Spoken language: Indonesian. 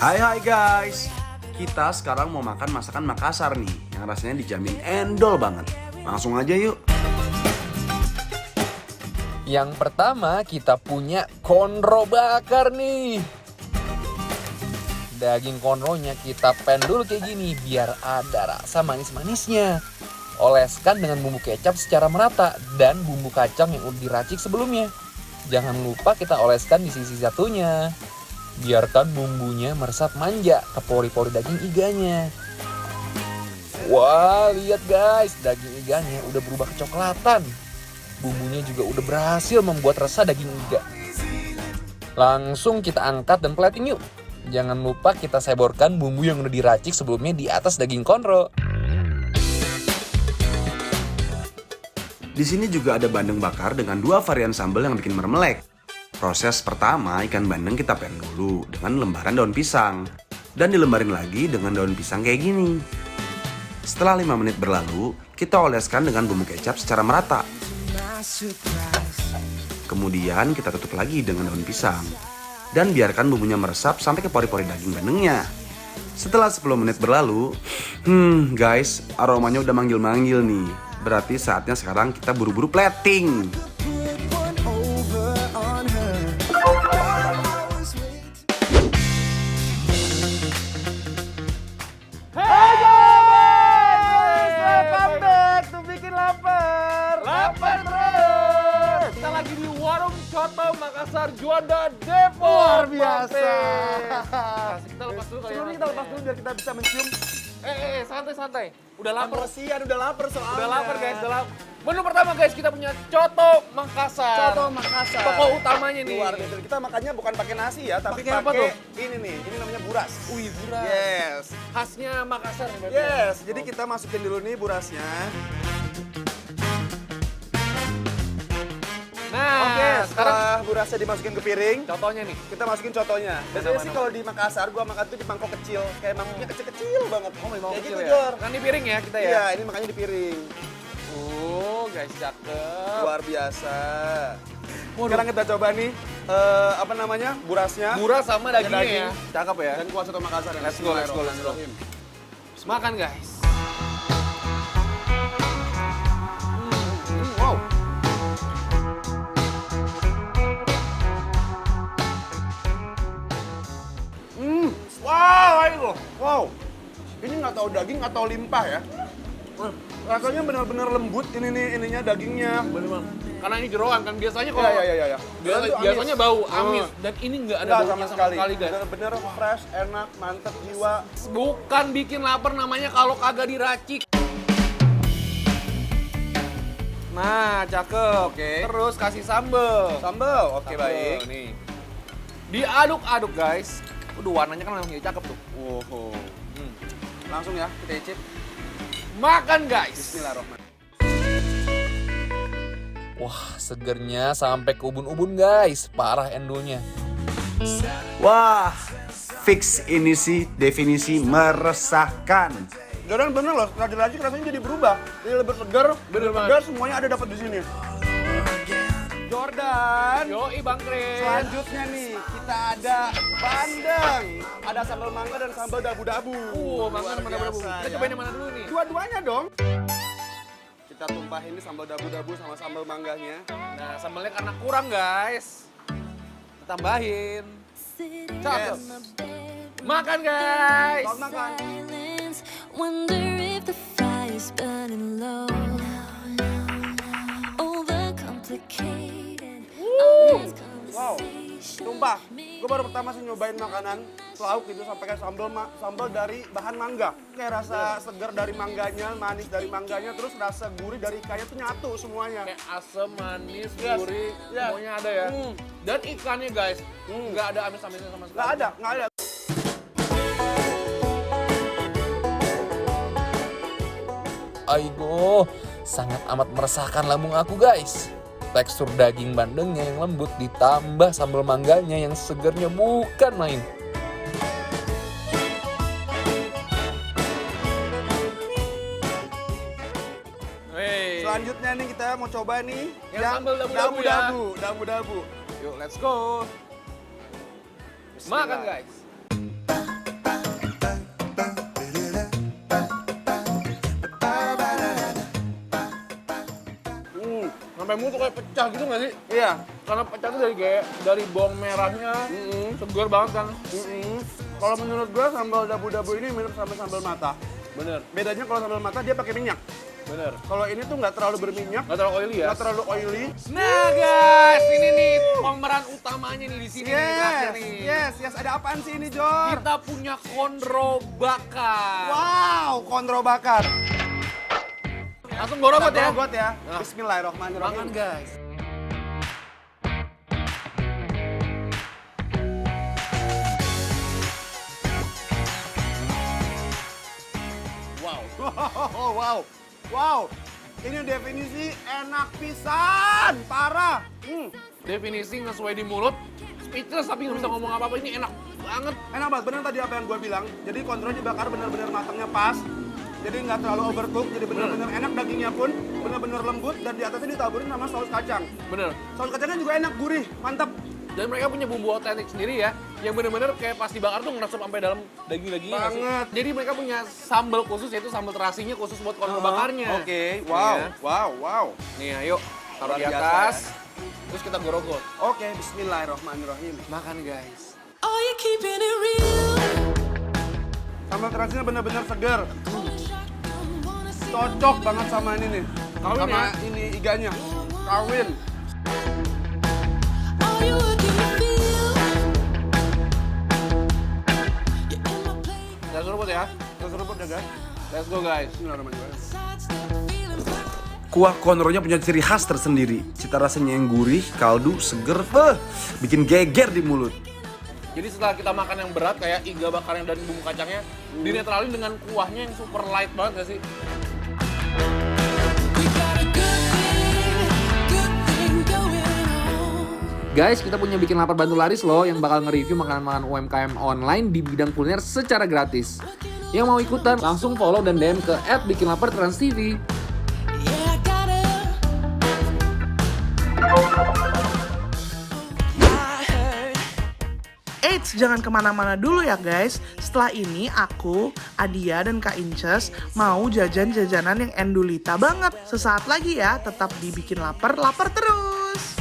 Hai guys, kita sekarang mau makan masakan Makassar nih, yang rasanya dijamin endol banget. Langsung aja yuk. Yang pertama kita punya konro bakar nih. Daging konronya kita pen dulu kayak gini biar ada rasa manis-manisnya. Oleskan dengan bumbu kecap secara merata dan bumbu kacang yang udah diracik sebelumnya. Jangan lupa kita oleskan di sisi satunya. Biarkan bumbunya meresap manja ke pori-pori daging iganya. Wah, lihat guys, daging iganya udah berubah kecoklatan. Bumbunya juga udah berhasil membuat resah daging iga. Langsung kita angkat dan plating yuk. Jangan lupa kita seborkan bumbu yang udah diracik sebelumnya di atas daging konro. Di sini juga ada bandeng bakar dengan 2 varian sambal yang bikin mermelek. Proses pertama, ikan bandeng kita pen dulu dengan lembaran daun pisang. Dan dilembarin lagi dengan daun pisang kayak gini. Setelah 5 menit berlalu, kita oleskan dengan bumbu kecap secara merata. Kemudian kita tutup lagi dengan daun pisang. Dan biarkan bumbunya meresap sampai ke pori-pori daging bandengnya. Setelah 10 menit berlalu, guys, aromanya udah manggil-manggil nih. Berarti saatnya sekarang kita buru-buru plating. Coto Makassar Juanda Depok. Luar biasa. Kita lepas dulu Sebelumnya kita lepas dulu biar kita bisa mencium. Santai. Udah lapar. Kebersihan, udah lapar soalnya. Udah lapar guys, udah lapar. Menu pertama guys, kita punya Coto Makassar. Coto Makassar. Pokok utamanya nih. Luar biasa. Kita makannya bukan pakai nasi ya, tapi Pakai apa tuh? ini nih. Ini namanya buras. Wih, buras. Yes. Khasnya Makassar nih berarti. Yes. Jadi kita masukin dulu nih burasnya. Nah, Oke, sekarang setelah burasnya dimasukin ke piring, contohnya nih. kita masukin cotonya. Biasanya sih kalau di Makassar gua makan tuh di mangkok kecil, kayak mangkoknya kecil-kecil banget. Oh, memang kayak kecil gitu, ya. Jor. Kan di piring ya kita ya. Iya, ini makanya di piring. Guys, cakep. Luar biasa. Waduh. Sekarang kita coba nih, apa namanya, burasnya. Buras sama Pakai dagingnya ya. Cakep ya. Dan kuah soto Makassar. Let's go. Makan guys. Wow. Wow. Ini nggak tahu daging, nggak tahu limpah ya. Rasanya benar-benar lembut ini nih ininya dagingnya. Bener banget. Karena ini jeroan kan biasanya kalau Iya. biasanya bau amis dan ini nggak ada Nggak baunya sama sekali guys. Bener-bener fresh, enak, mantep jiwa. Bukan bikin lapar namanya kalau kagak diracik. Nah, cakep. Oke. Terus kasih sambel. Sambal, oke Sambel, baik. Nih. Diaduk-aduk guys. Udah warnanya kan langsung jadi cakep tuh. Wow. Langsung ya kita icip. Makan guys. Bismillahirrahmanirrahim. Wah, segernya sampai ke ubun-ubun guys. Parah endulnya. Wah, fix ini sih definisi meresahkan. Dan bener loh, setelah diracik rasanya jadi berubah. Jadi lebih segar, Bener banget. segar semuanya ada dapat di sini. Jordan. Yoi Bang Kris. Selanjutnya nih, kita ada bandeng. Ada sambal mangga dan sambal dabu-dabu. Mangga mana berapa? Kita cobain yang mana dulu nih? Dua-duanya dong. Kita tumpahin ini sambal dabu-dabu sama sambal mangganya. Nah, sambalnya karena kurang guys. Kita tambahin. Cakep. Yes. Makan guys. Selamat makan. Wonder if the fire's burning low. Overcomplicated. Wow, sumpah, gue baru pertama sih nyobain makanan lauk gitu sampai kayak sambal dari bahan mangga. Kayak rasa segar dari mangganya, manis dari mangganya, terus rasa gurih dari ikannya tuh nyatu semuanya. Kayak asam, manis, Yes. gurih, Yes. semuanya ada ya. Dan ikannya guys, nggak ada amis-amisnya sama sekali. Nggak ada. Aigo, sangat amat meresahkan lambung aku guys. Tekstur daging bandengnya yang lembut ditambah sambal mangganya yang segernya bukan main. Selanjutnya nih kita mau coba nih Yang sambal dabu-dabu ya. Dabu-dabu. Yuk, let's go. Makan guys. Sampai mulut tuh kayak pecah gitu nggak sih? Iya. Karena pecah tuh dari bawang merahnya, segar banget kan. Kalau menurut gua sambal dabu-dabu ini mirip sama sambal mata. Bener, Bedanya kalau sambal mata dia pakai minyak. bener. Kalau ini tuh nggak terlalu berminyak, Nggak terlalu oily ya? nggak terlalu oily. Nah guys, ini nih pemeran utamanya nih di sini nih, terakhir nih. Yes. Ada apaan sih ini, Jor? Kita punya konro bakar. Wow, kontrol bakar. Langsung gorogot ya. Gorogot ya. Nah. Bismillahirrahmanirrahim. Makan guys. Wow. Ini definisi enak pisan, parah. Definisi sesuai di mulut, speechless tapi nggak bisa ngomong apa-apa. Ini enak banget. Enak banget, bener tadi apa yang gue bilang. Jadi kontrolnya dibakar bener-bener matangnya pas. Jadi nggak terlalu overcook, jadi bener-bener enak, dagingnya pun bener-bener lembut. Dan di atasnya ditaburin sama saus kacang. Bener. Saus kacangnya juga enak, gurih, mantap. Dan mereka punya bumbu otentik sendiri ya, yang bener-bener kayak pas dibakar tuh ngeresep sampai dalam daging-dagingnya nggak sih? Banget. Jadi mereka punya sambal khusus, yaitu sambal terasinya khusus buat konro bakarnya. Oke, Iya. wow. Nih ayo, taruh di Luar biasa, atas, terus kita gorogot. Oke, bismillahirrahmanirrahim. Makan guys. Oh, you're keeping it real. Sambal terasinya bener-bener segar. Cocok banget sama ini nih. Kawin sama ya? ini iganya. Kawin. Oh, you're working the field. You're in my place. Kita seruput ya. Kita seruput ya, guys. Let's go guys. Bismillahirrahmanirrahim. Sidestep feeling fine. Kuah konronya punya ciri khas tersendiri. Cita rasanya yang gurih, kaldu, seger, bikin geger di mulut. Jadi setelah kita makan yang berat kayak iga bakarnya dan bumbu kacangnya, dinetralin dengan kuahnya yang super light banget gak sih? We got a good thing going on. Guys, kita punya Bikin Lapar Bantu Laris loh yang bakal nge-review makanan-makanan UMKM online di bidang kuliner secara gratis. Yang mau ikutan langsung follow dan DM ke @bikinlapartransTV. Yeah, I gotta. Eits, jangan kemana-mana dulu ya guys. Setelah ini aku, Adia dan Kak Inces mau jajan-jajanan yang endulita banget. Sesaat lagi ya, tetap dibikin lapar terus.